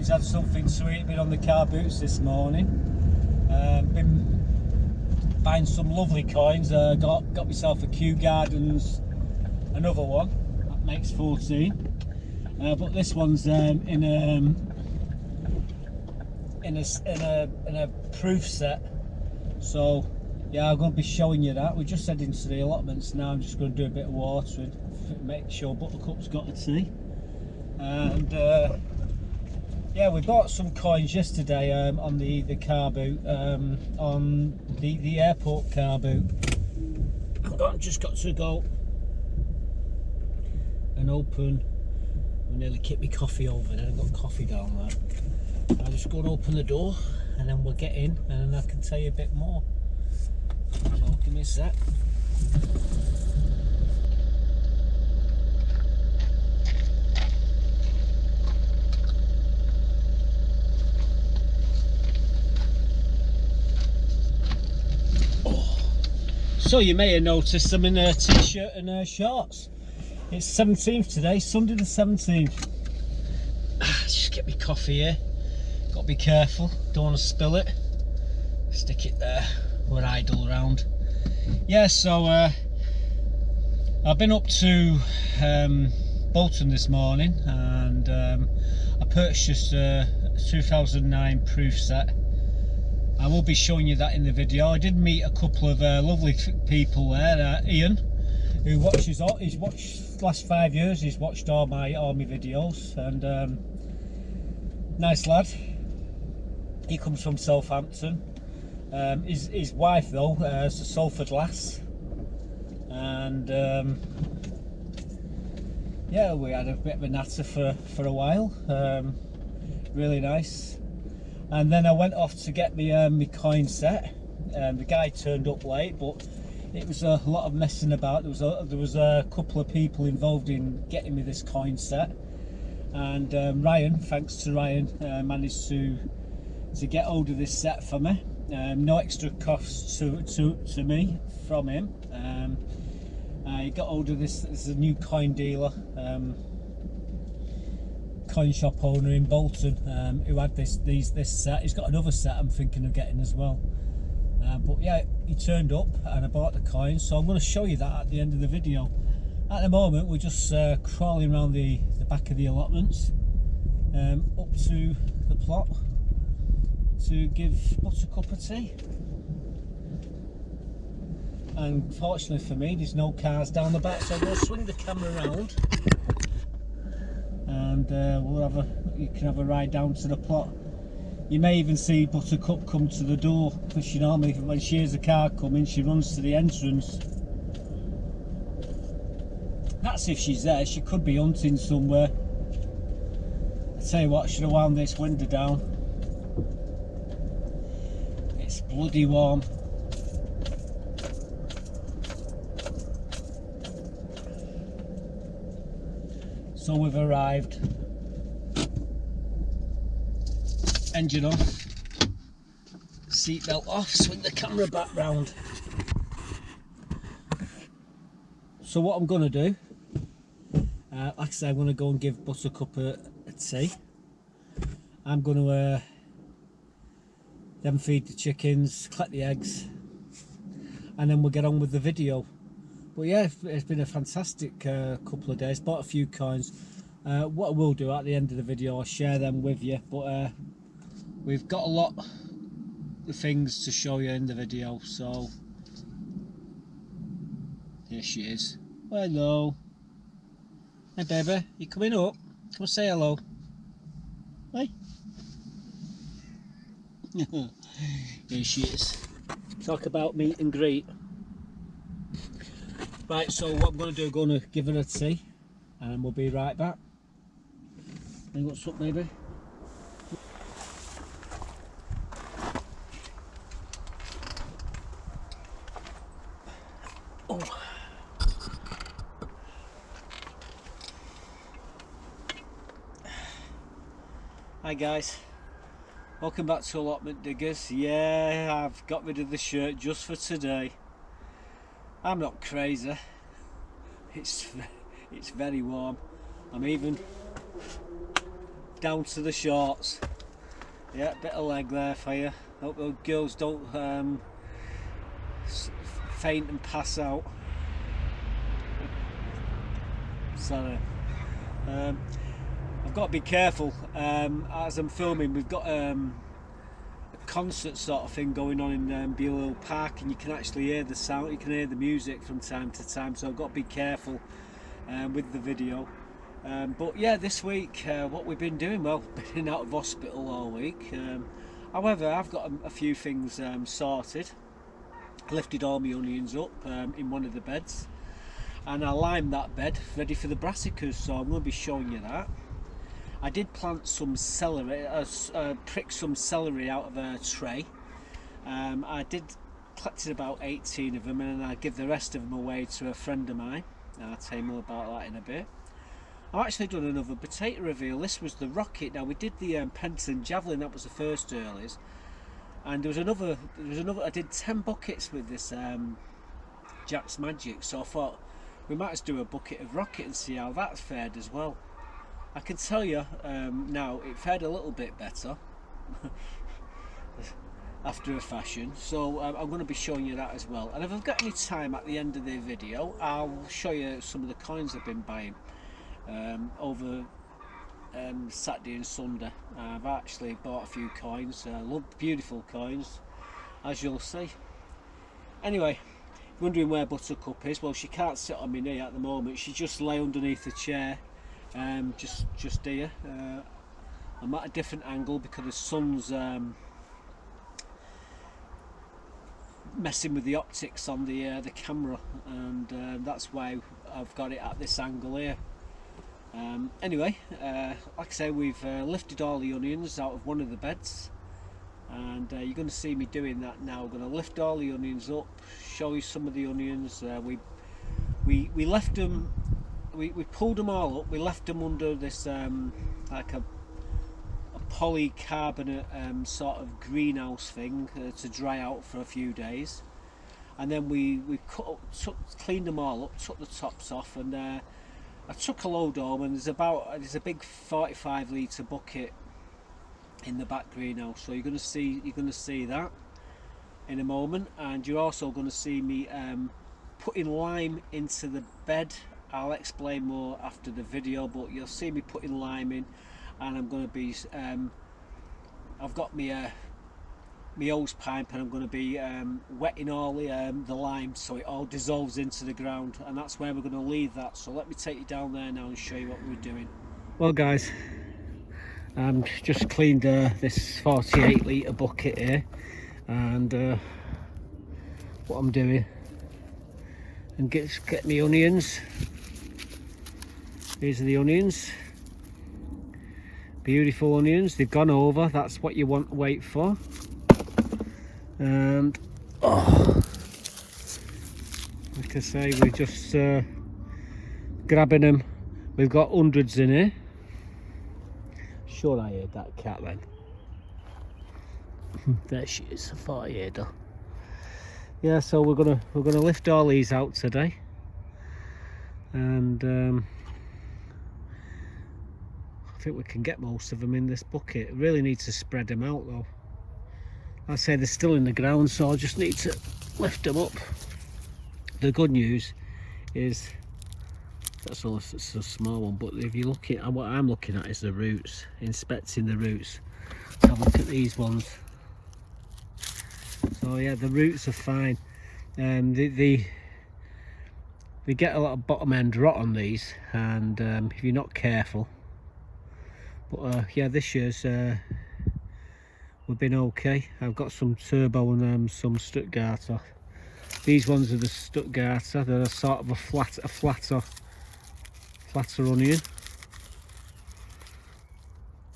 coins, had something to eat, been on the car boots this morning. Been buying some lovely coins, got myself a Kew Gardens, another one, that makes 14. But this one's in a proof set. So yeah, I'm going to be showing you that. We're just heading to the allotments now. I'm just going to do a bit of watering, make sure Buttercup's got a tea. And yeah, we bought some coins yesterday on the car boot, on the airport car boot. I've just got to go and open. I nearly kicked my coffee over there. I've got coffee down there. I'll just go and open the door and then we'll get in and then I can tell you a bit more. So give me a sec. So you may have noticed I'm in a t-shirt and shorts. It's 17th today, Sunday the 17th. Just get me coffee here. Got to be careful, don't want to spill it. Stick it there, we're idle around. Yeah, so I've been up to Bolton this morning and I purchased a 2009 proof set. I will be showing you that in the video. I did meet a couple of lovely people there. Ian, who watches all, he's watched last 5 years. He's watched all my videos, and nice lad. He comes from Southampton. His wife though is a Salford lass, and yeah, we had a bit of a natter for a while. Really nice. And then I went off to get my coin set. The guy turned up late, but it was a lot of messing about. There was a couple of people involved in getting me this coin set, and Ryan, thanks to Ryan, managed to get hold of this set for me. No extra costs to me from him. He got hold of this. This is a new coin dealer. Coin shop owner in Bolton, who had this set. He's got another set I'm thinking of getting as well, but yeah, he turned up and I bought the coins, so I'm going to show you that at the end of the video. At the moment we're just crawling around the back of the allotments, up to the plot to give Buttercup a tea. And fortunately for me, there's no cars down the back, so I'm going to swing the camera around and you can have a ride down to the plot. You may even see Buttercup come to the door, because she normally, when she hears a car coming, she runs to the entrance. That's if she's there. She could be hunting somewhere. I tell you what, I should have wound this window down. It's bloody warm. So we've arrived. Engine off, seatbelt off, swing the camera back round. So what I'm going to do, like I say, I'm going to go and give Buttercup a tea. I'm going to then feed the chickens, collect the eggs, and then we'll get on with the video. But yeah, it's been a fantastic couple of days. Bought a few coins. What I will do at the end of the video, I'll share them with you, but we've got a lot of things to show you in the video. So here she is. Hello. Hey baby, you coming up? Come say hello. Hey. Here she is. Talk about meet and greet. Right, so what I'm going to do, I'm going to give her a tea and we'll be right back. Hey, what's up, baby? Oh. Hi guys, welcome back to Allotment Diggers. Yeah, I've got rid of the shirt just for today. I'm not crazy. It's very warm. I'm even down to the shorts. Yeah, bit of leg there for you. Hope those girls don't faint and pass out. Sorry. I've got to be careful as I'm filming. We've got a concert sort of thing going on in Beale Park, and you can actually hear the sound, you can hear the music from time to time, so I've got to be careful with the video. But yeah, this week what we've been doing, well, been out of hospital all week. However, I've got a few things sorted. Lifted all my onions up in one of the beds, and I limed that bed ready for the brassicas, so I'm going to be showing you that. I did plant some celery, prick some celery out of a tray. I did collected about 18 of them, and I give the rest of them away to a friend of mine. I'll tell you more about that in a bit. I've actually done another potato reveal. This was the rocket. Now we did the Penton javelin, that was the first earlies, and there was another. I did 10 buckets with this Jack's Magic, so I thought we might as well do a bucket of rocket and see how that fared as well. I can tell you now it fared a little bit better after a fashion, so I'm going to be showing you that as well. And if I've got any time at the end of the video, I'll show you some of the coins I've been buying over Saturday and Sunday. I've actually bought a few coins, love beautiful coins, as you'll see. Anyway, wondering where Buttercup is. Well, she can't sit on my knee at the moment, she just lay underneath the chair. Just here. I'm at a different angle because the sun's messing with the optics on the camera, and that's why I've got it at this angle here. Anyway, like I say, we've lifted all the onions out of one of the beds, and you're going to see me doing that now. We're going to lift all the onions up, show you some of the onions. We left them. We pulled them all up. We left them under this like a polycarbonate sort of greenhouse thing to dry out for a few days, and then we cleaned them all up, took the tops off, and I took a load home. And there's a big 45 litre bucket in the back greenhouse, so you're going to see that in a moment, and you're also going to see me putting lime into the bed. I'll explain more after the video, but you'll see me putting lime in, and I'm going to be I've got my hose pipe, and I'm going to be wetting all the lime so it all dissolves into the ground, and that's where we're going to leave that. So let me take you down there now and show you what we're doing. Well guys, just cleaned this 48 litre bucket here, and what I'm doing, and get me onions. These are the onions, beautiful onions. They've gone over, that's what you want to wait for. And like I say, we're just grabbing them. We've got hundreds in here. Sure, I heard that cat then. There she is. I thought I heard her. Yeah, so we're gonna lift all these out today, and I think we can get most of them in this bucket. Really need to spread them out though. Like I say, they're still in the ground, so I just need to lift them up. The good news is that's all. It's a small one, but if you look at what I'm looking at is the roots, inspecting the roots. Have a look at these ones. So yeah, the roots are fine. They get a lot of bottom end rot on these, and if you're not careful. But yeah, this year's we've been okay. I've got some turbo and some Stuttgarter. These ones are the Stuttgarter. They're sort of a flatter onion,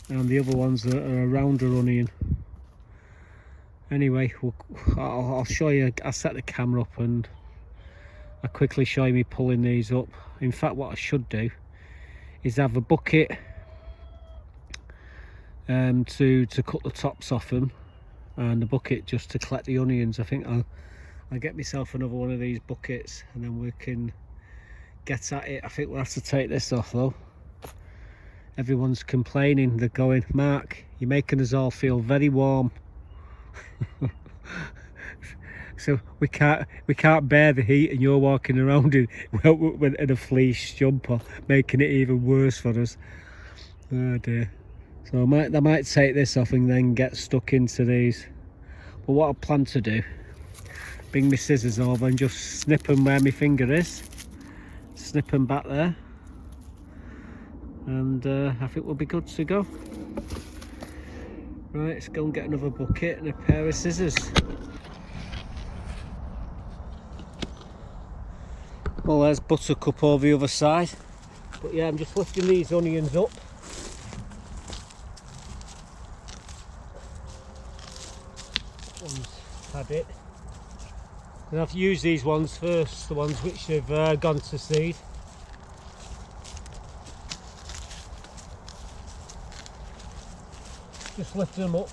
and the other ones are a rounder onion. Anyway, I'll show you. I'll set the camera up and I'll quickly show you me pulling these up. In fact, what I should do is have a bucket to cut the tops off them, and a bucket just to collect the onions. I think I'll get myself another one of these buckets, and then we can get at it. I think we'll have to take this off though. everyone's complaining. They're going, Mark, you're making us all feel very warm. So we can't bear the heat, and you're walking around in a fleece jumper, making it even worse for us. Oh dear. So I might take this off and then get stuck into these. But what I plan to do, bring my scissors over and just snip them where my finger is. Snip them back there. And I think we'll be good to go. Right, let's go and get another bucket and a pair of scissors. Well, there's Buttercup over the other side. But yeah, I'm just lifting these onions up. One's had it. And I've used these ones first, the ones which have gone to seed. Just lift them up.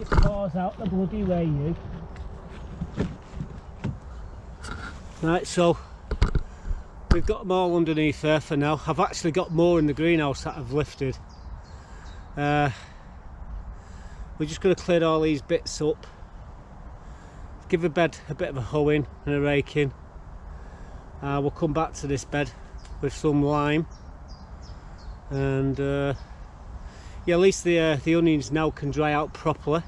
Paws out the bloody way, you. Right, so we've got them all underneath there for now. I've actually got more in the greenhouse that I've lifted. We're just going to clear all these bits up, give the bed a bit of a hoeing and a raking. We'll come back to this bed with some lime, and yeah, at least the onions now can dry out properly.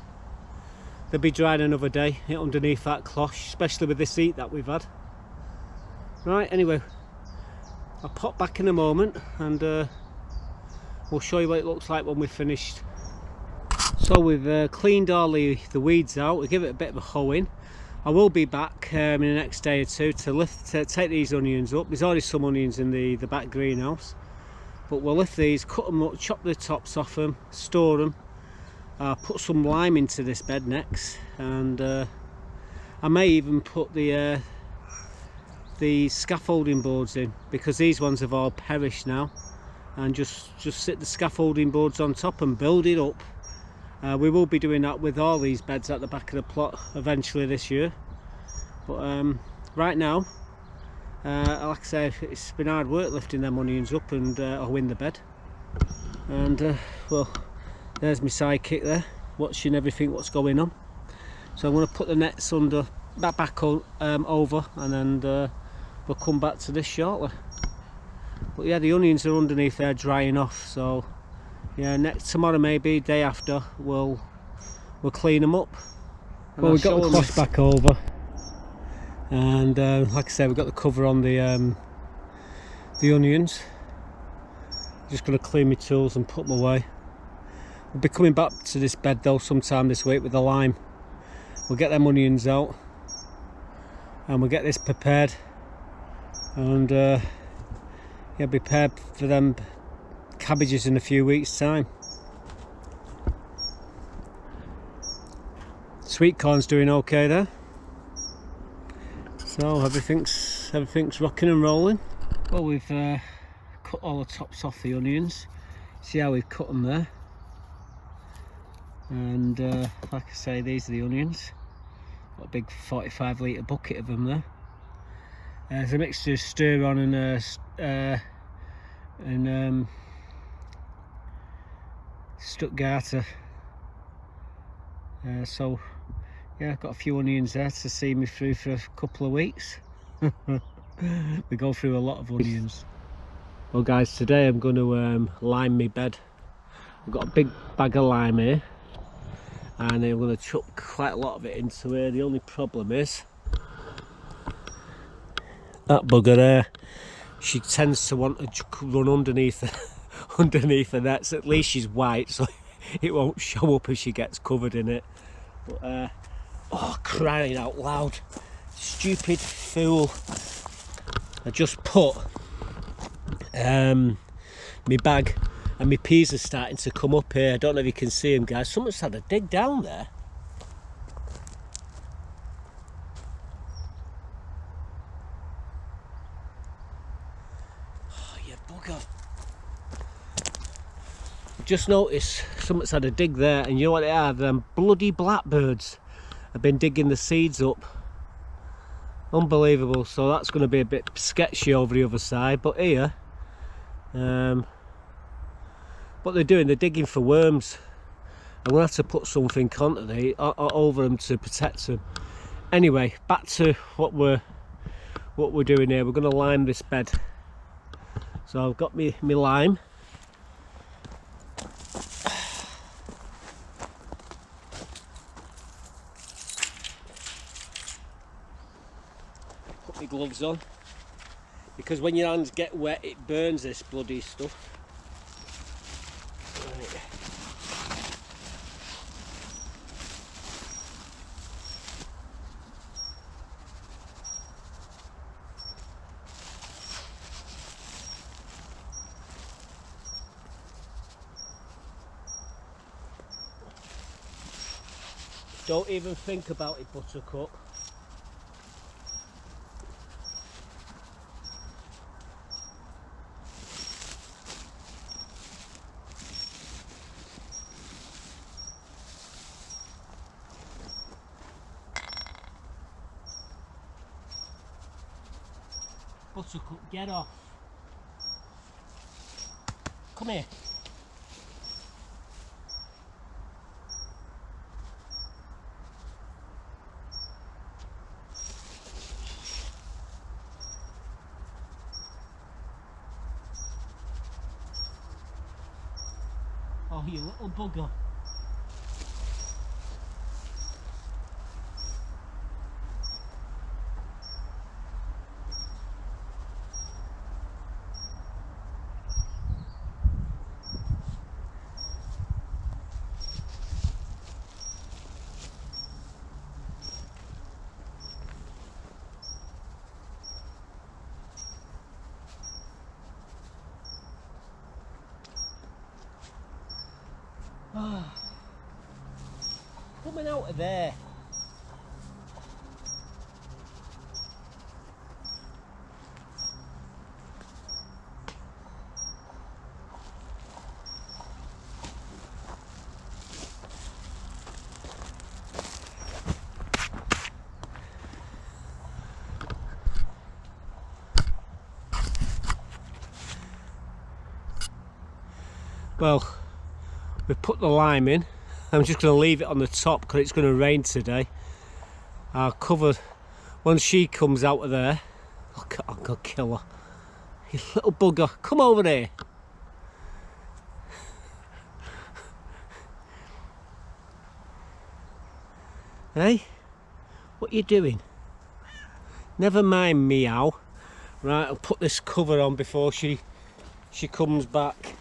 They'll be drying another day underneath that cloche, especially with this heat that we've had. Right, anyway, I'll pop back in a moment and we'll show you what it looks like when we've finished. So we've cleaned all the weeds out. We give it a bit of a hoeing. I will be back in the next day or two to take these onions up. There's already some onions in the back greenhouse, but we'll lift these, cut them up, chop the tops off them, store them. Put some lime into this bed next, and I may even put the scaffolding boards in, because these ones have all perished now. and just sit the scaffolding boards on top and build it up. We will be doing that with all these beds at the back of the plot eventually this year, but right now, like I say, it's been hard work lifting them onions up and or in the bed. And well, there's my sidekick there, watching everything what's going on. So I'm going to put the nets under back over, and then we'll come back to this shortly. But yeah, the onions are underneath there drying off, so yeah, tomorrow maybe day after we'll clean them up. Well, we've got the cloth back over, and like I said, we've got the cover on the onions. Just going to clean my tools and put them away. We'll be coming back to this bed though sometime this week with the lime. We'll get them onions out and we'll get this prepared, and yeah, be prepared for them cabbages in a few weeks time. Sweet corn's doing okay there, so everything's rocking and rolling. Well, we've cut all the tops off the onions. See how we've cut them there, and like I say, these are the onions. Got a big 45 litre bucket of them there. There's a mixture of Sturon and Stuttgarter. So yeah, I've got a few onions there to see me through for a couple of weeks. We go through a lot of onions. Well guys, today I'm going to lime my bed. I've got a big bag of lime here, and I'm going to chuck quite a lot of it into here. The only problem is that bugger there, she tends to want to run underneath the nets. At least she's white, so it won't show up if she gets covered in it. But oh, crying out loud, stupid fool. I just put my bag, and my peas are starting to come up here. I don't know if you can see them, guys. Someone's had a dig down there. Oh, you bugger. I've just noticed someone's had a dig there, and you know what they are? Them bloody blackbirds have been digging the seeds up. Unbelievable. So that's going to be a bit sketchy over the other side, but here, what they're doing, they're digging for worms. I'm going to have to put something onto over them to protect them. Anyway, back to what we're doing here. We're going to lime this bed. So I've got my lime. Put my gloves on, because when your hands get wet it burns this bloody stuff. Don't even think about it, Buttercup. Buttercup, get off. Come here. Oh, you little bugger. Coming out of there. Well, we've put the lime in. I'm just going to leave it on the top because it's going to rain today. I'll cover, once she comes out of there, I'm going to kill her. You little bugger, come over here. Hey, what you doing? Never mind meow. Right, I'll put this cover on before she comes back.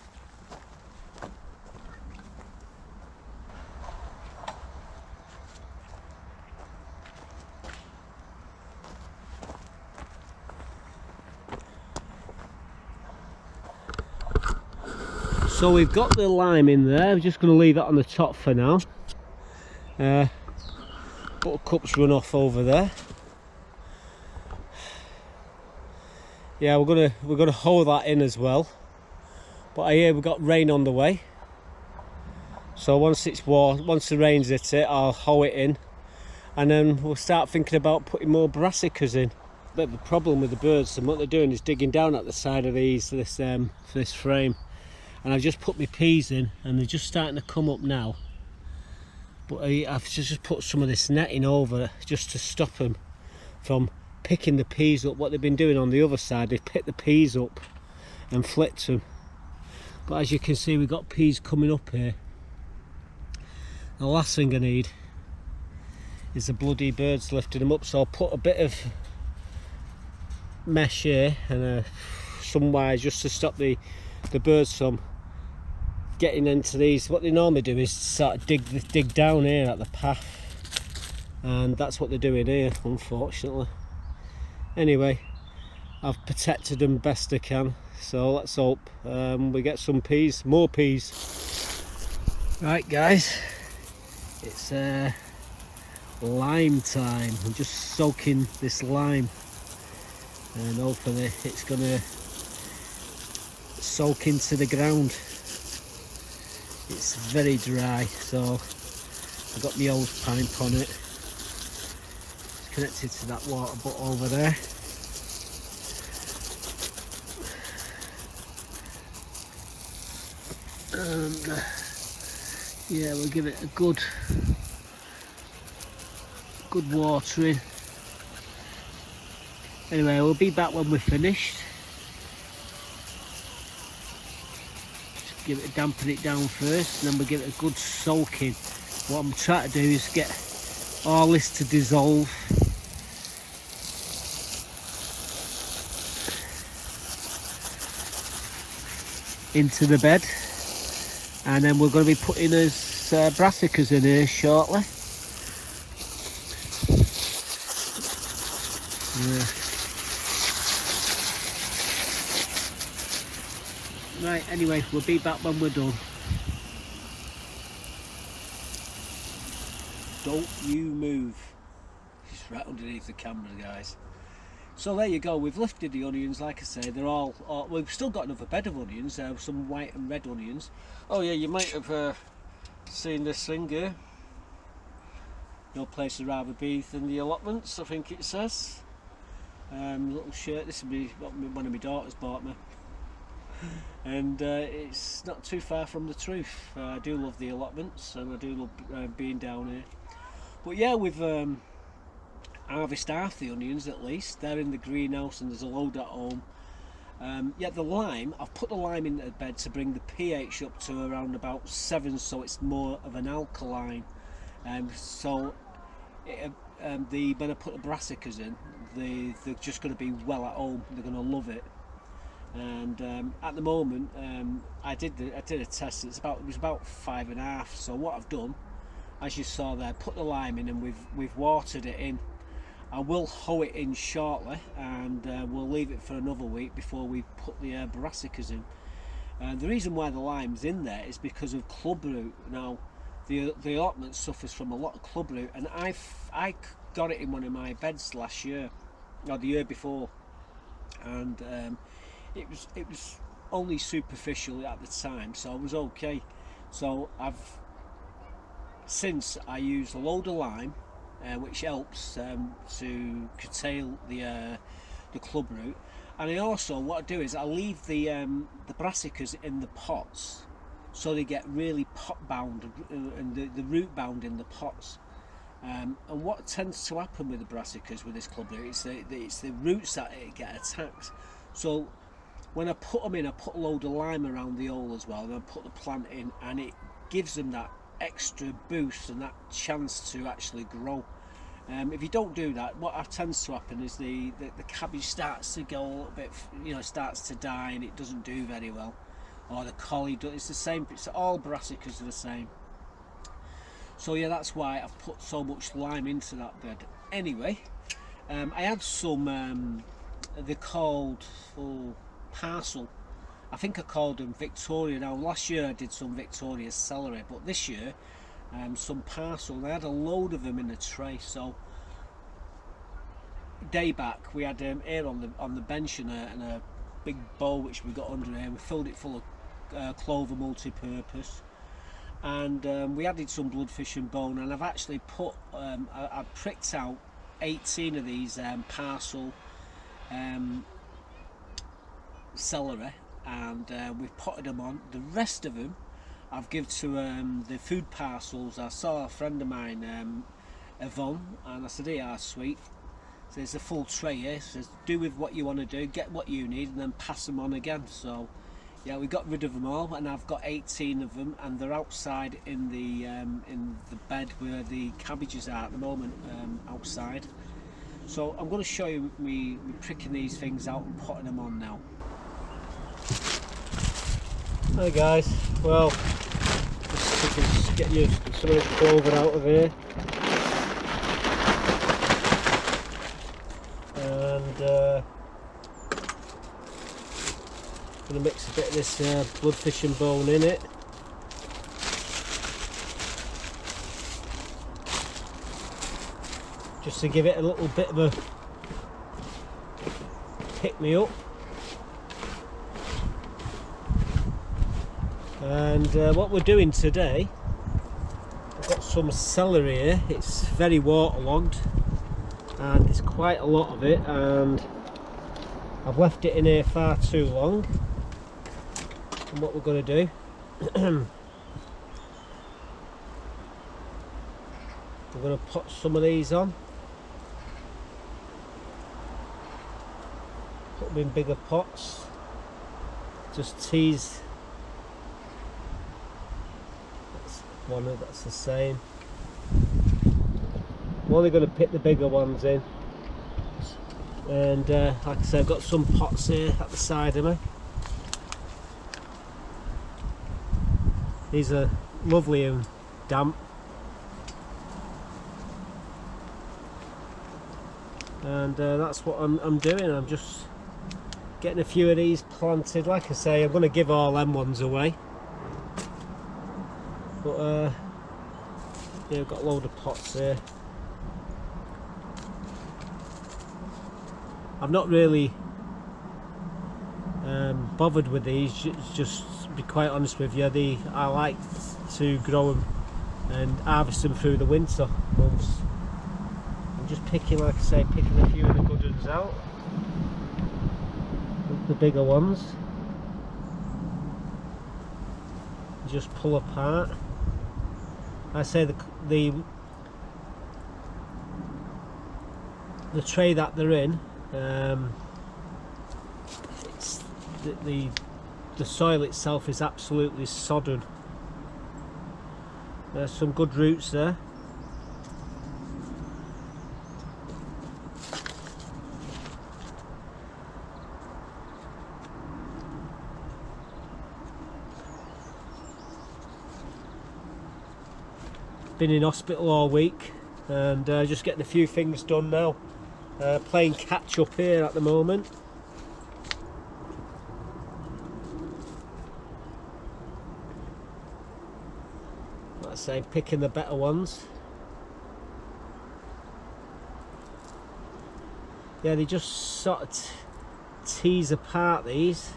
So we've got the lime in there. I'm just going to leave that on the top for now. Buttercup's run off over there. Yeah, we're gonna hoe that in as well. But I hear we've got rain on the way. So once it's warm, once the rain's hit it, I'll hoe it in, and then we'll start thinking about putting more brassicas in. A bit of a problem with the birds, and what they're doing is digging down at the side of this frame. And I've just put my peas in, and they're just starting to come up now. But I've just put some of this netting over just to stop them from picking the peas up. What they've been doing on the other side, they've picked the peas up and flipped them. But as you can see, we've got peas coming up here. The last thing I need is the bloody birds lifting them up, so I'll put a bit of mesh here and some wires just to stop the birds from getting into these. What they normally do is sort of dig down here at the path, and that's what they're doing here, unfortunately. Anyway, I've protected them best I can, so let's hope we get some peas, more peas. Right guys, it's lime time. I'm just soaking this lime, and hopefully it's gonna soak into the ground. It's very dry, so I've got my hose pipe on it. It's connected to that water butt over there. And yeah, we'll give it a good watering. Anyway, we'll be back when we're finished. Just give it, dampen it down first, and then we'll give it a good soaking. What I'm trying to do is get all this to dissolve. Into the bed, and then we're going to be putting those brassicas in here shortly. Right, anyway, we'll be back when we're done. Don't you move. It's right underneath the camera, guys. So there you go, we've lifted the onions. Like I say, they're all we've still got another bed of onions, some white and red onions. Oh yeah, you might have seen this thing here. No place would rather be than the allotments, I think it says. Little shirt, this would be what one of my daughters bought me. And it's not too far from the truth. I do love the allotments, and I do love being down here. But yeah, we've harvest half the onions at least. They're in the greenhouse, and there's a load at home. Yeah, the lime, I've put the lime into the bed to bring the pH up to around about 7, so it's more of an alkaline. So when I put the brassicas in, they're just going to be well at home. They're going to love it. And at the moment, I did a test. It was about 5.5. So what I've done, as you saw there, put the lime in, and we've watered it in. I will hoe it in shortly, and we'll leave it for another week before we put the brassicas in. The reason why the lime's in there is because of club root. Now, the allotment suffers from a lot of club root, and I got it in one of my beds last year, or the year before, and it was only superficial at the time, so I was okay. So since I used a load of lime, which helps to curtail the club root. And I also, what I do is I leave the brassicas in the pots, so they get really pot bound and the root bound in the pots. And what tends to happen with the brassicas with this clubber, it's the roots that get attacked. So when I put them in, I put a load of lime around the hole as well, and I put the plant in, and it gives them that extra boost and that chance to actually grow. If you don't do that, what tends to happen is the cabbage starts to go a little bit, starts to die, and it doesn't do very well. Or the collie does. It's the same. It's all brassicas are the same. So yeah, that's why I've put so much lime into that bed. Anyway, I had some. They're called parcel. I think I called them Victoria. Now last year I did some Victoria celery, but this year some parcel. And I had a load of them in a tray. So day back we had here on the bench and a big bowl which we got under here. We filled it full of clover multi-purpose, and we added some bloodfish and bone. And I've actually put I pricked out 18 of these parcel celery, and we've potted them on. The rest of them I've given to the food parcels. I saw a friend of mine, Yvonne, and I said, "Here, sweet." So there's a full tray here. Says, "Do with what you want to do, get what you need, and then pass them on again." So yeah, we got rid of them all, and I've got 18 of them, and they're outside in the bed where the cabbages are at the moment, outside. So I'm going to show you me pricking these things out and potting them on now. Hi guys, well, just get you some of this clover out of here, and I'm going to mix a bit of this bloodfish and bone in it. Just to give it a little bit of a pick me up. And what we're doing today, I've got some celery here. It's very waterlogged and there's quite a lot of it, and I've left it in here far too long. And what we're going to do, we're going to put some of these on, put them in bigger pots, just tease. That's the same. I'm only going to pick the bigger ones in, and like I said, I've got some pots here at the side of me. These are lovely and damp, and that's what I'm doing. I'm just getting a few of these planted. Like I say, I'm going to give all them ones away. But yeah, I've got a load of pots here. I've not really bothered with these, just to be quite honest with you. I like to grow them and harvest them through the winter months. I'm just picking, like I say, picking a few of the good ones out, the bigger ones, just pull apart. I say the tray that they're in, it's the soil itself is absolutely sodden. There's some good roots there. Been in hospital all week, and just getting a few things done now. Playing catch up here at the moment. Like I say, picking the better ones. Yeah, they just sort of tease apart these.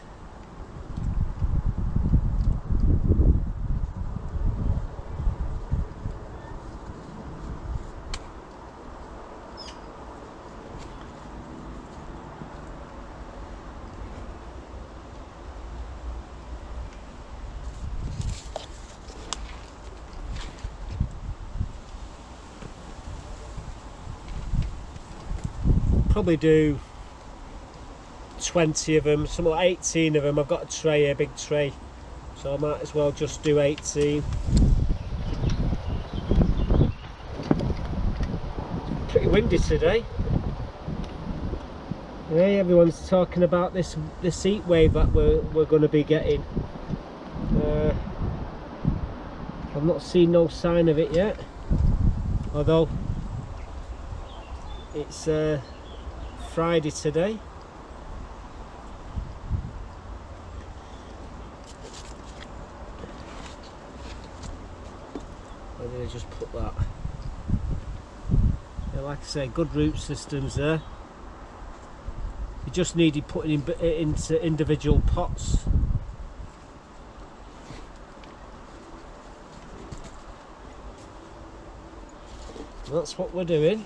probably do 20 of them, some 18 of them. I've got a tray here, big tray, so I might as well just do 18. Pretty windy today. Hey, everyone's talking about this heat wave that we're going to be getting. I've not seen no sign of it yet, although it's Friday today. Where did I just put that? Yeah, like I say, good root systems there. You just needed putting into individual pots. That's what we're doing.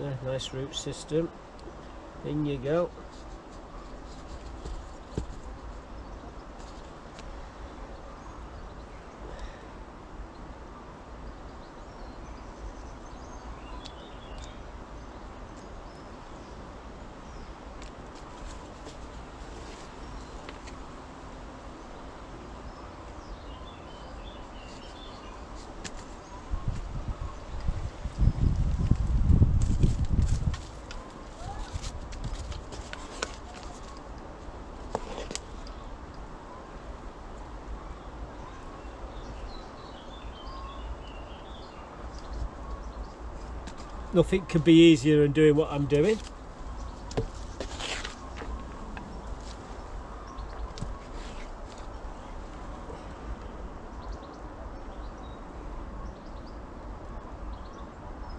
Yeah, nice root system. In you go. Nothing could be easier than doing what I'm doing.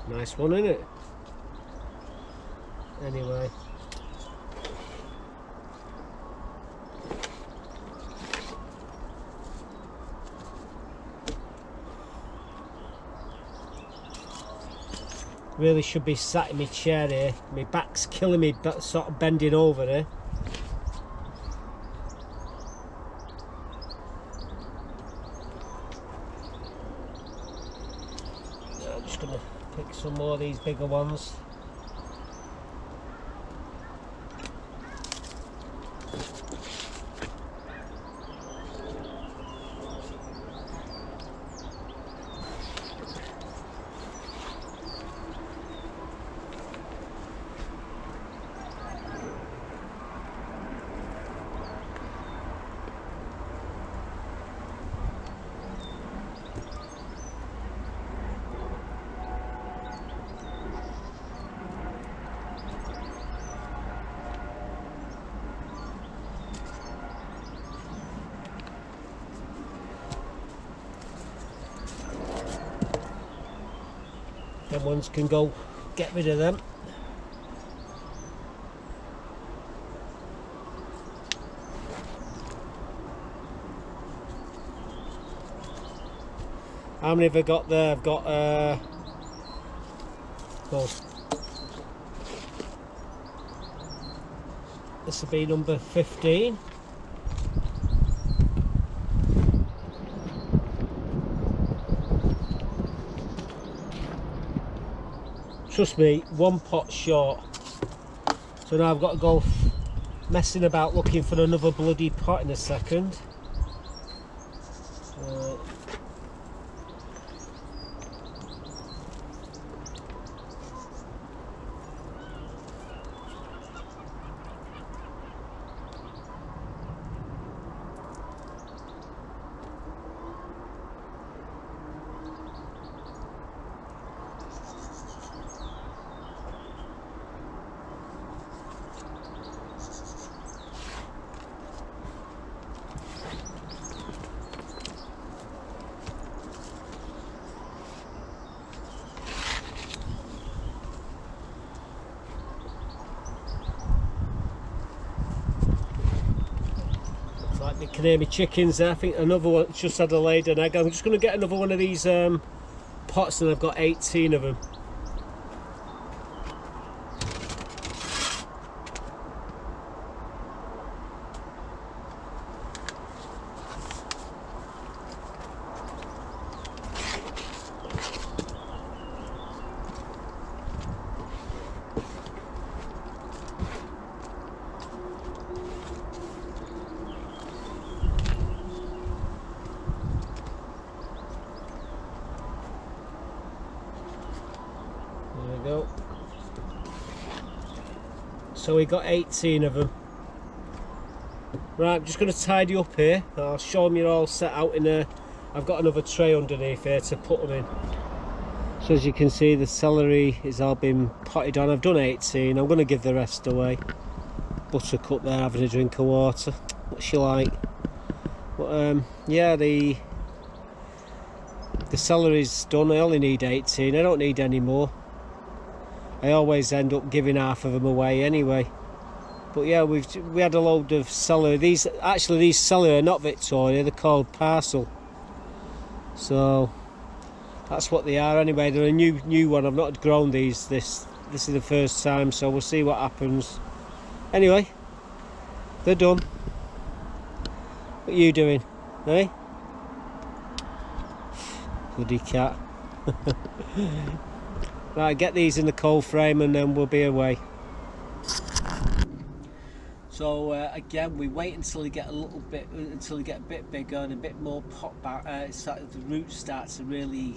Nice one, isn't it? Anyway. Really should be sat in my chair here. My back's killing me, but sort of bending over here. I'm just going to pick some more of these bigger ones. Them ones can go, get rid of them. How many have I got there? I've got well, this will be number 15. Trust me, one pot short. So now I've got to go messing about looking for another bloody pot in a second. You can hear me chickens there. I think another one just had a laid an egg. I'm just going to get another one of these pots, and I've got 18 of them. So we got 18 of them. Right, I'm just going to tidy up here. I'll show them you're all set out in a... I've got another tray underneath here to put them in. So as you can see, the celery has all been potted on. I've done 18. I'm going to give the rest away. Buttercup there having a drink of water. What she like? But yeah, the celery's done. I only need 18. I don't need any more. I always end up giving half of them away anyway. But yeah, we had a load of celery. These celery are not Victoria. They're called parcel. So that's what they are anyway. They're a new one. I've not grown these. This is the first time, so we'll see what happens. Anyway, they're done. What are you doing, eh? Bloody cat. Right, get these in the cold frame and then we'll be away. So again, we wait until they get a bit bigger and a bit more pot back. The roots start to really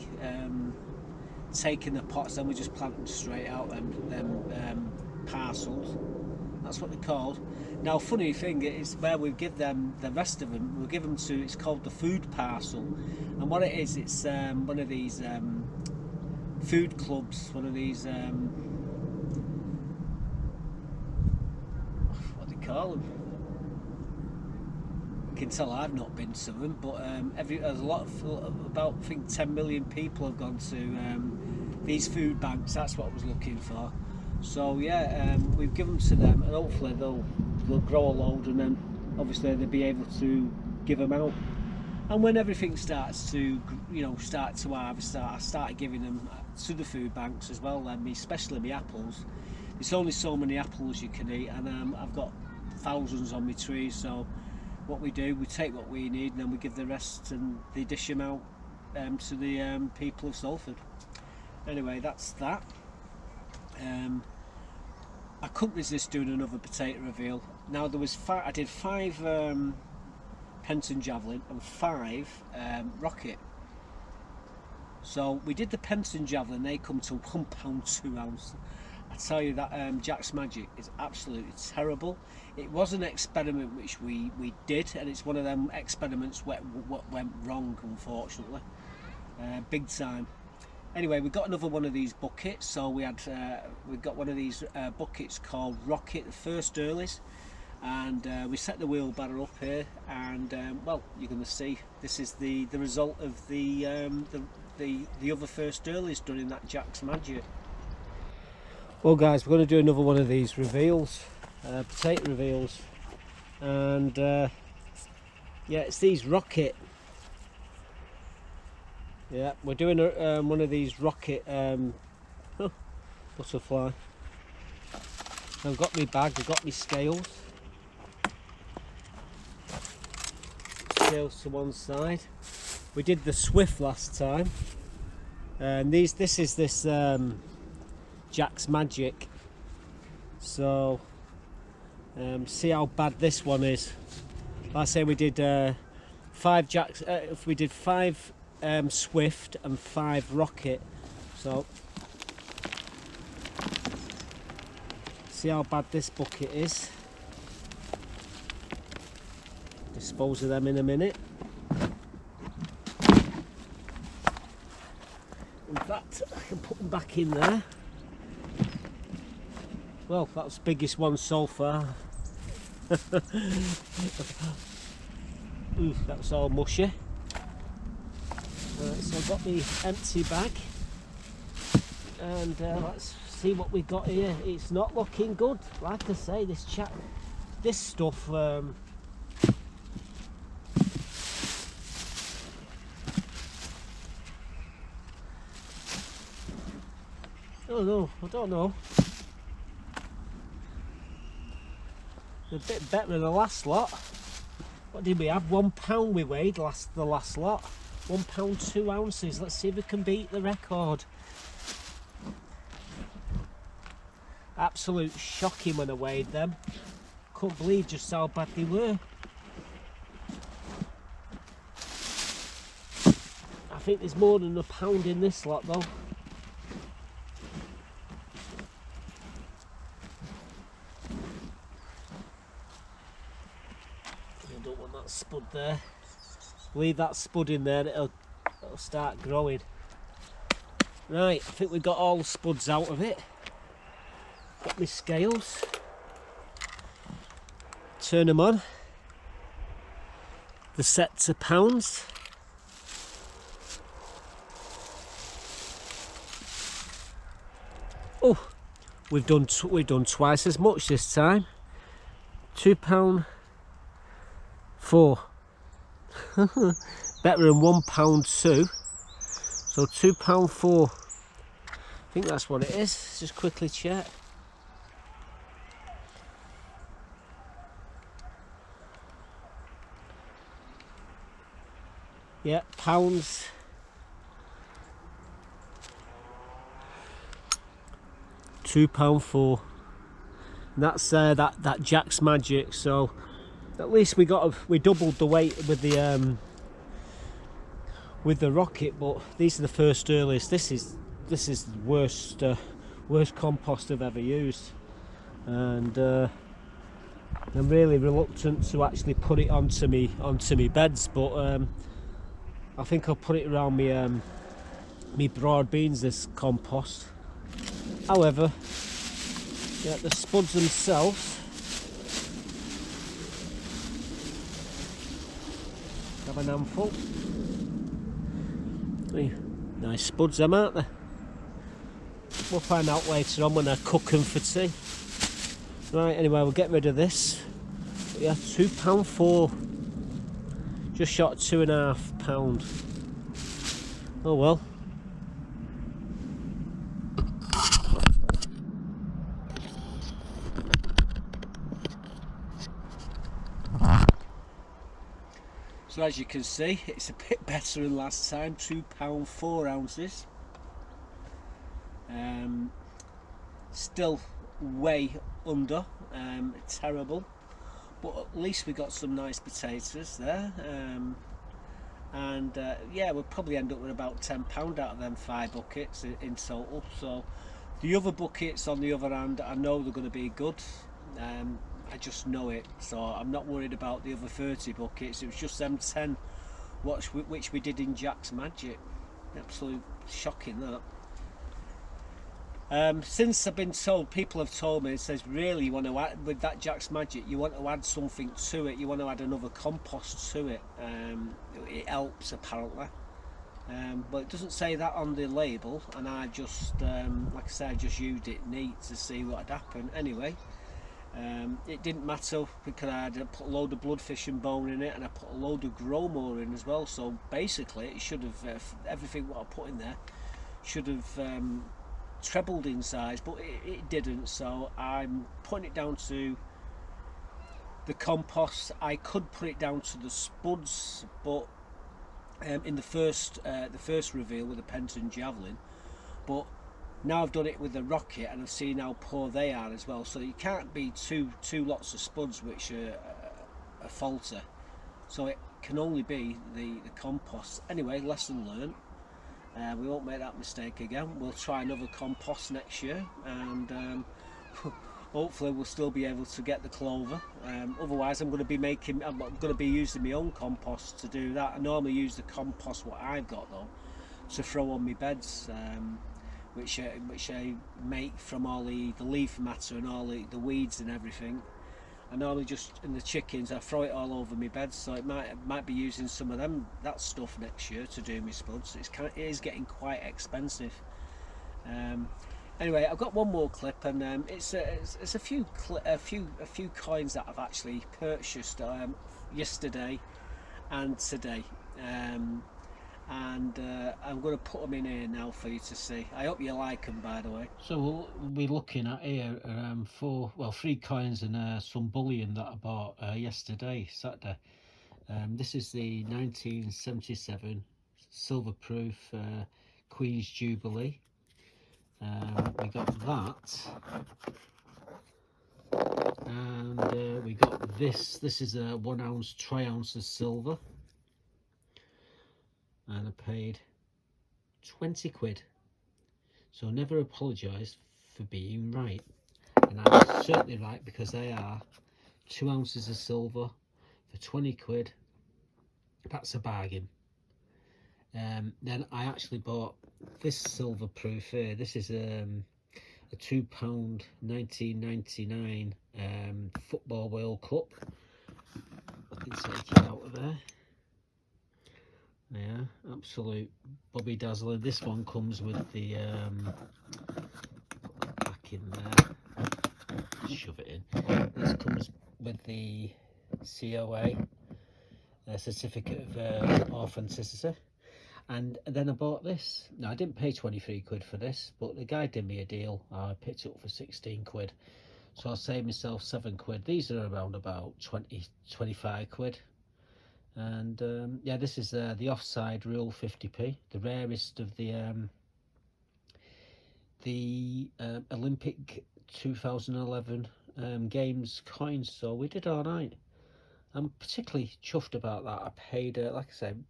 take in the pots. Then we just plant them straight out. Them parcels. That's what they're called. Now, funny thing is, where we give them the rest of them, we'll give them to. It's called the food parcel, and what it is, it's one of these food clubs. One of these. Call them. You can tell I've not been to them, but there's a lot of about I think 10 million people have gone to these food banks. That's what I was looking for. So yeah, we've given them to them, and hopefully they'll grow a load, and then obviously they'll be able to give them out. And when everything starts to, start to harvest, I started giving them to the food banks as well. Then especially my apples. It's only so many apples you can eat, and I've got thousands on my trees. So what we do, we take what we need, and then we give the rest, and they dish them out to the people of Salford. Anyway, that's that. I couldn't resist doing another potato reveal. Now there was I did 5 Penton javelin and 5 rocket. So we did the Penton javelin. They come to £1 2 oz. I tell you that Jack's Magic is absolutely terrible. It was an experiment which we did, and it's one of them experiments what went wrong, unfortunately, big time. Anyway, we got another one of these buckets. So we got one of these buckets called Rocket, the first earlies, and we set the wheelbarrow up here, and well, you're going to see this is the result of the other first earlies done in that Jack's Magic. Well guys, we're going to do another one of these reveals, potato reveals, and yeah, it's these Rocket. Yeah, we're doing one of these Rocket butterfly. I've got my bag, I've got my scales. Scales to one side. We did the Swift last time, and this is Jack's Magic. So see how bad this one is. Like I say, we did 5 Jacks. We did 5 Swift and 5 Rocket. So see how bad this bucket is. Dispose of them in a minute. In fact, I can put them back in there. Well, that's the biggest one so far. Ooh, that's all mushy. So I've got the empty bag, and let's see what we got here. It's not looking good. Like I say, this stuff. I don't know. A bit better than the last lot. What did we have? £1 we weighed the last lot. £1 2 ounces. Let's see if we can beat the record. Absolute shocking when I weighed them. Couldn't believe just how bad they were. I think there's more than £1 in this lot though. there. Leave that spud in there, it'll start growing. Right, I think we've got all the spuds out of it. Got my scales. Turn them on. They're set to pounds. Oh, we've done twice as much this time. £2.4. Better than £1.2. So £2.4. I think that's what it is. Let's just quickly check. Yeah, pounds. £2.4. And that's that Jack's Magic. So at least we doubled the weight with the rocket. But these are the first earliest. This is the worst compost I've ever used, and I'm really reluctant to actually put it onto me beds. But I think I'll put it around me broad beans, this compost. However, yeah, the spuds themselves have an handful. Nice spuds them, aren't they? We'll find out later on when I cook them for tea. Right, anyway, we'll get rid of this. But yeah, £2.4. Just short of £2.5. Oh well. So as you can see, it's a bit better than last time. £2.4. Still way under. Terrible. But at least we got some nice potatoes there. Yeah, we'll probably end up with about £10 out of them 5 buckets in total. So the other buckets, on the other hand, I know they're going to be good. I just know it, so I'm not worried about the other 30 buckets. It was just them 10 which we did in Jack's Magic. Absolutely shocking, that. Since I've been told, people have told me, it says really you want to add, with that Jack's Magic, you want to add something to it, you want to add another compost to it. It helps apparently, but it doesn't say that on the label, and I just, like I said, I just used it neat to see what had happened. Anyway, it didn't matter because I had put a load of bloodfish and bone in it, and I put a load of growmore in as well. So basically, it should have everything what I put in there should have trebled in size, but it didn't. So I'm putting it down to the compost. I could put it down to the spuds, but in the first reveal with the Penton Javelin, but now I've done it with the rocket and I've seen how poor they are as well. So you can't be two lots of spuds which are a falter. So it can only be the compost. Anyway, lesson learned. We won't make that mistake again. We'll try another compost next year, and hopefully we'll still be able to get the clover. Otherwise, I'm going to be using my own compost to do that. I normally use the compost what I've got though to throw on my beds. Which I make from all the leaf matter and all the weeds and everything. I normally just, in the chickens, I throw it all over my bed, so it might be using some of that stuff next year to do my spuds. It is getting quite expensive. Anyway, I've got one more clip, and it's a few coins that I've actually purchased yesterday and today. I'm going to put them in here now for you to see. I hope you like them, by the way. So we'll be looking at here 3 coins and some bullion that I bought yesterday, Saturday. This is the 1977 silver proof Queen's Jubilee. We got that, and we got this. This is a 1 ounce, 3 ounces silver. And I paid 20 quid. So never apologise for being right. And I was certainly right, because they are 2 ounces of silver for 20 quid. That's a bargain. Then I actually bought this silver proof here. This is a £2 1999 Football World Cup. I can take it out of there. Yeah, absolute Bobby Dazzler. This one comes with the put that back in there, shove it in. This comes with the COA certificate of authenticity. And then I bought this. Now I didn't pay 23 quid for this, but the guy did me a deal. I picked it up for 16 quid. So I saved myself 7 quid. These are around about 25 quid. And yeah, this is the offside rule 50p, the rarest of the Olympic 2011 games coins. So we did all right. I'm particularly chuffed about that. I paid, like I said,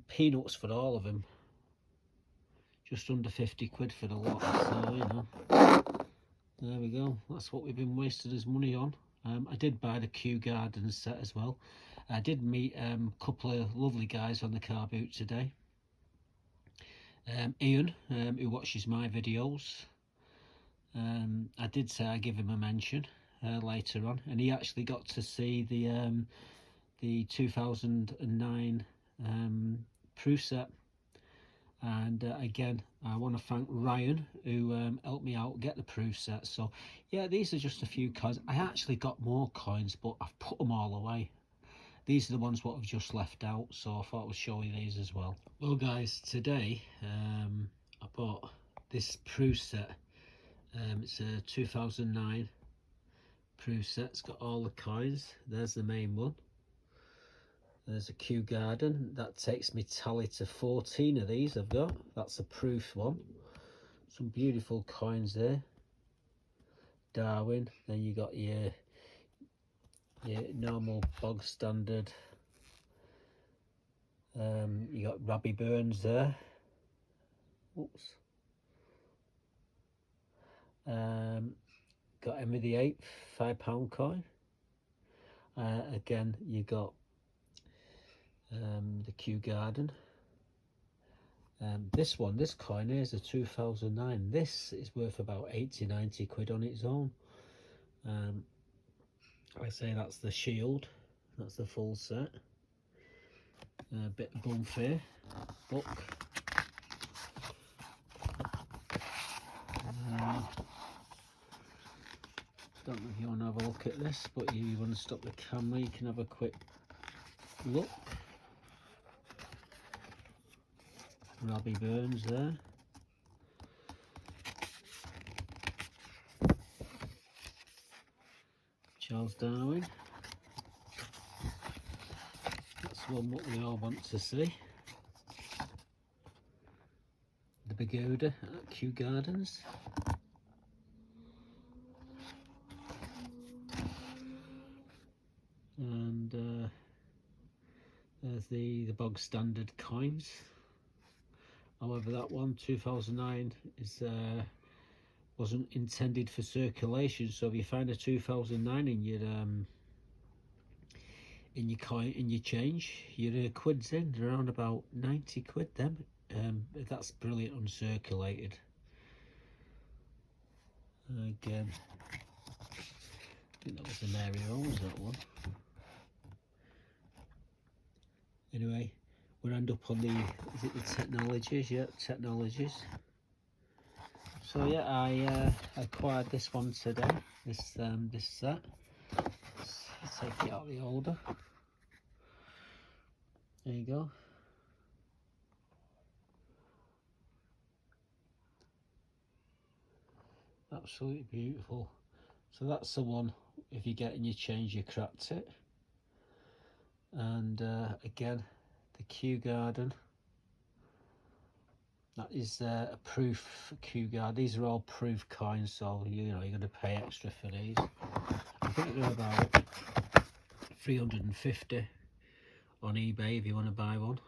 peanuts for all of them, just under 50 quid for the lot. So you know, there we go. That's what we've been wasted his money on. I did buy the Kew Gardens set as well. I did meet a couple of lovely guys on the car boot today. Ian, who watches my videos, I did say I'd give him a mention later on, and he actually got to see the 2009 proof set. And again, I want to thank Ryan, who helped me out get the proof set. So yeah, these are just a few coins. I actually got more coins, but I've put them all away. These are the ones what I've just left out, so I thought I would show you these as well. Well guys, today I bought this proof set. It's a 2009 proof set. It's got all the coins. There's the main one. There's a Kew Garden. That takes me tally to 14 of these I've got. That's a proof one. Some beautiful coins there. Darwin. Then you got your normal bog standard. You got Robbie Burns there. Oops. Got Henry VIII, £5 coin. Again, you got the Kew Garden. This coin here is a 2009. This is worth about 80-90 quid on its own. I say that's the shield. That's the full set. A bit of Bunfair book. Don't know if you want to have a look at this, but you want to stop the camera, you can have a quick look. Robbie Burns there. Charles Darwin. That's one what we all want to see. The Pagoda at Kew Gardens. And there's the bog standard coins. However, that one 2009 is wasn't intended for circulation. So if you find a 2009 in your coin, in your change, your quids in. They're around about 90 quid. Them. That's brilliant uncirculated. Again, I think that was the Mary Rose, that one. Anyway, we'll end up on the, is it the Technologies? Yeah, Technologies. So yeah, I acquired this one today, this set. Let's take it out of the holder. There you go. Absolutely beautiful. So that's the one, if you're getting your change, you cracked it. And again, the Kew Garden. That is a proof Kew Garden. These are all proof coins, so you know you're going to pay extra for these. I think they're about 350 on eBay if you want to buy one.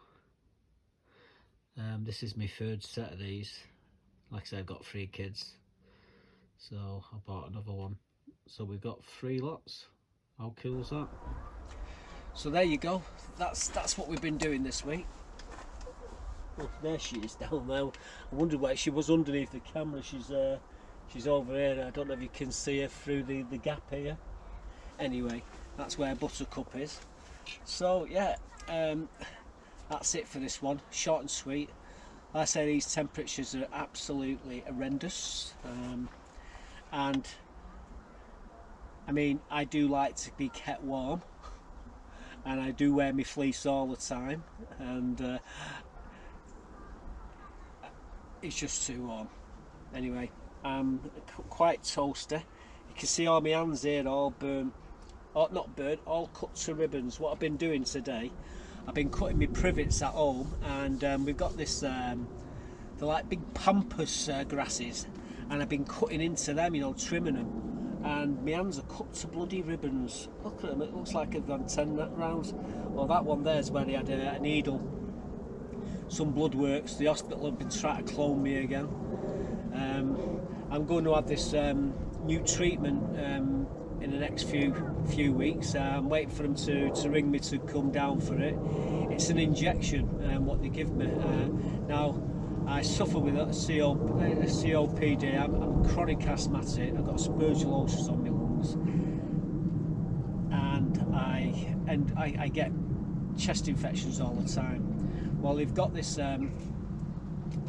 This is my third set of these. Like I said, I've got 3 kids, so I bought another one. So we've got 3 lots. How cool is that? So there you go. That's what we've been doing this week. Oh, there she is down there. I wondered why she was underneath the camera. She's over here. I don't know if you can see her through the gap here. Anyway, that's where Buttercup is. So yeah, that's it for this one. Short and sweet. Like I say, these temperatures are absolutely horrendous, and I mean, I do like to be kept warm, and I do wear my fleece all the time, and it's just too warm. Anyway, I'm quite toasty. You can see all my hands here all burnt, or not burnt, all cut to ribbons. What I've been doing today, I've been cutting my privets at home, and we've got this, they're like big pampas grasses, and I've been cutting into them, you know, trimming them, and my hands are cut to bloody ribbons. Look at them, it looks like I've gone 10 rounds. Well, that one there's where they had a needle, some blood works. The hospital have been trying to clone me again. I'm going to have this new treatment in the next few weeks. I'm waiting for them to ring me to come down for it. It's an injection, what they give me. Now, I suffer with COPD. I'm chronic asthmatic. I've got aspergillosis on my lungs, and I get chest infections all the time. Well, they've got this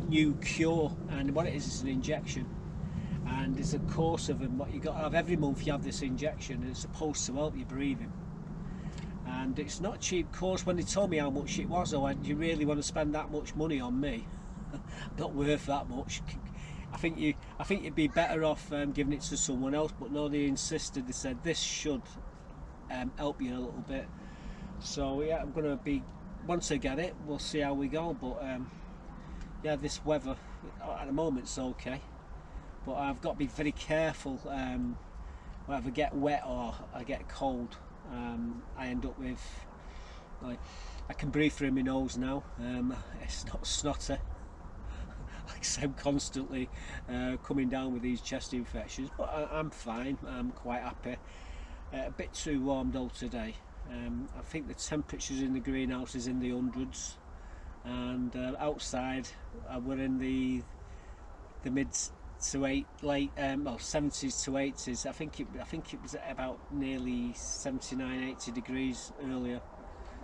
new cure, and what it is an injection, and there's a course of them. What you got to have every month, you have this injection, and it's supposed to help you breathing. And it's not a cheap course. When they told me how much it was, I went, "Do you really want to spend that much money on me? Not worth that much. I think you'd be better off giving it to someone else." But no, they insisted. They said this should help you a little bit. So yeah, I'm gonna be, once I get it, we'll see how we go. But yeah, this weather at the moment's okay, but I've got to be very careful. Whether I get wet or I get cold, I end up with, like, I can breathe through my nose now. It's not snotty. Like I say, I'm constantly coming down with these chest infections, but I'm fine. I'm quite happy. A bit too warm though today. I think the temperatures in the greenhouse is in the hundreds, and outside we're in the mid to late 70s to 80s. I think it was at about nearly 79-80 degrees earlier,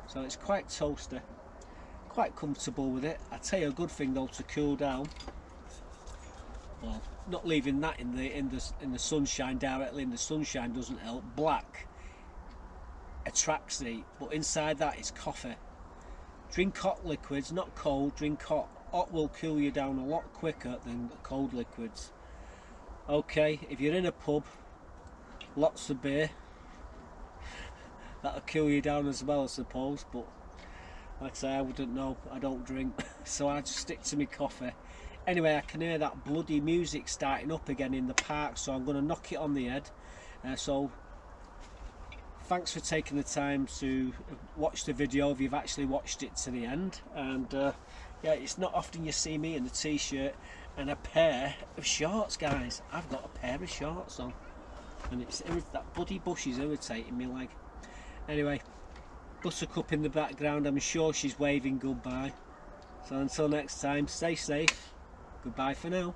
so it's quite toasty, quite comfortable with it. I tell you a good thing though, to cool down, well, not leaving that in the sunshine, directly in the sunshine doesn't help. Black attracts the heat, but inside that is coffee. Drink hot liquids, not cold. Drink hot. Hot will cool you down a lot quicker than cold liquids. Okay, if you're in a pub, lots of beer, that'll cool you down as well, I suppose. But like I say, I wouldn't know. I don't drink, so I just stick to my coffee. Anyway, I can hear that bloody music starting up again in the park, so I'm going to knock it on the head. So thanks for taking the time to watch the video, if you've actually watched it to the end. And yeah, it's not often you see me in a t-shirt and a pair of shorts, guys. I've got a pair of shorts on, and that bloody bush is irritating me like. Anyway, Buttercup in the background, I'm sure she's waving goodbye. So until next time, stay safe. Goodbye for now.